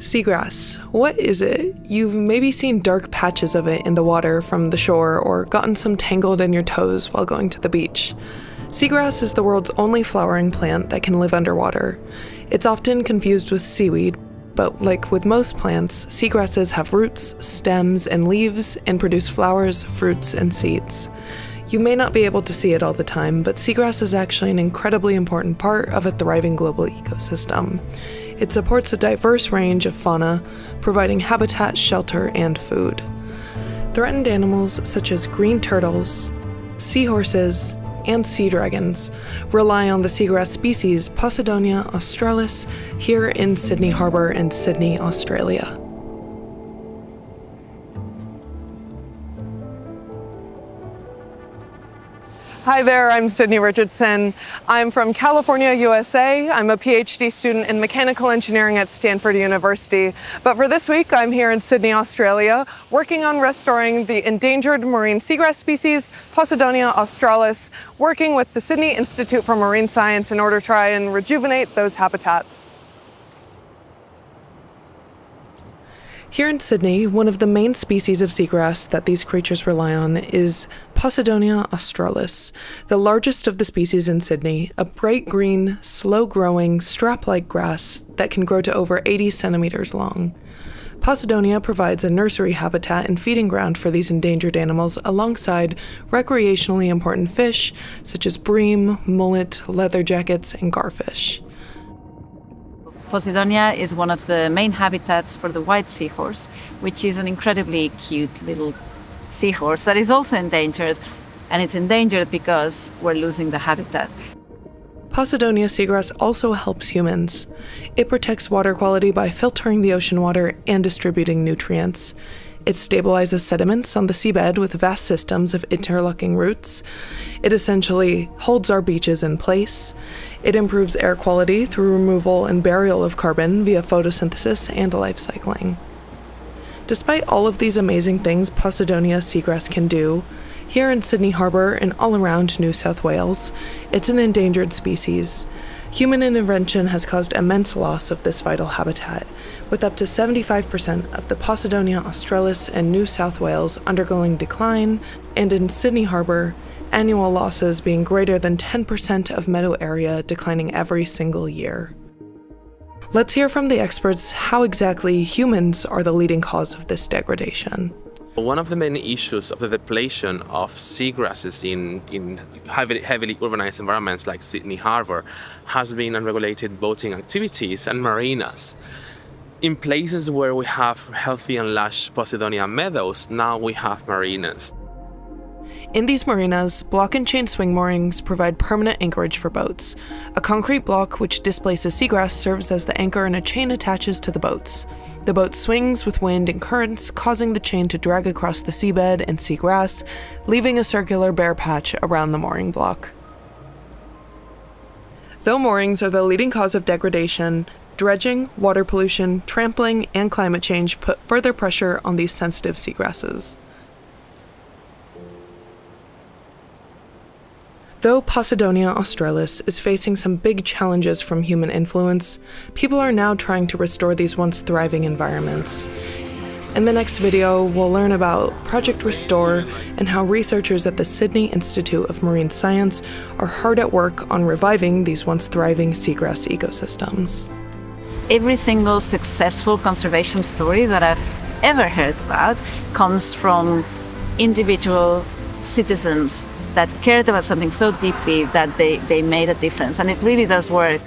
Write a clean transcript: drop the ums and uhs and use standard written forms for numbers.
Seagrass. What is it? You've maybe seen dark patches of it in the water from the shore or gotten some tangled in your toes while going to the beach. Seagrass is the world's only flowering plant that can live underwater. It's often confused with seaweed, but like with most plants, seagrasses have roots, stems, and leaves and produce flowers, fruits, and seeds. You may not be able to see it all the time, but seagrass is actually an incredibly important part of a thriving global ecosystem. It supports a diverse range of fauna, providing habitat, shelter, and food. Threatened animals such as green turtles, seahorses, and sea dragons rely on the seagrass species Posidonia australis here in Sydney Harbour in Sydney, Australia. Hi there, I'm Sydney Richardson. I'm from California, USA. I'm a PhD student in mechanical engineering at Stanford University. But for this week, I'm here in Sydney, Australia, working on restoring the endangered marine seagrass species, Posidonia australis, working with the Sydney Institute for Marine Science in order to try and rejuvenate those habitats. Here in Sydney, one of the main species of seagrass that these creatures rely on is Posidonia australis, the largest of the species in Sydney, a bright green, slow-growing, strap-like grass that can grow to over 80 centimeters long. Posidonia provides a nursery habitat and feeding ground for these endangered animals alongside recreationally important fish such as bream, mullet, leather jackets, and garfish. Posidonia is one of the main habitats for the white seahorse, which is an incredibly cute little seahorse that is also endangered, and it's endangered because we're losing the habitat. Posidonia seagrass also helps humans. It protects water quality by filtering the ocean water and distributing nutrients. It stabilizes sediments on the seabed with vast systems of interlocking roots. It essentially holds our beaches in place. It improves air quality through removal and burial of carbon via photosynthesis and life cycling. Despite all of these amazing things Posidonia seagrass can do, here in Sydney Harbour and all around New South Wales, it's an endangered species. Human intervention has caused immense loss of this vital habitat, with up to 75% of the Posidonia australis in New South Wales undergoing decline, and in Sydney Harbour, annual losses being greater than 10% of meadow area declining every single year. Let's hear from the experts how exactly humans are the leading cause of this degradation. One of the main issues of the depletion of seagrasses in heavily urbanized environments like Sydney Harbour has been unregulated boating activities and marinas. In places where we have healthy and lush Posidonia meadows, now we have marinas. In these marinas, block and chain swing moorings provide permanent anchorage for boats. A concrete block which displaces seagrass serves as the anchor and a chain attaches to the boats. The boat swings with wind and currents, causing the chain to drag across the seabed and seagrass, leaving a circular bare patch around the mooring block. Though moorings are the leading cause of degradation, dredging, water pollution, trampling, and climate change put further pressure on these sensitive seagrasses. Though Posidonia australis is facing some big challenges from human influence, people are now trying to restore these once thriving environments. In the next video, we'll learn about Project Restore and how researchers at the Sydney Institute of Marine Science are hard at work on reviving these once thriving seagrass ecosystems. Every single successful conservation story that I've ever heard about comes from individual citizens that cared about something so deeply that they made a difference, and it really does work.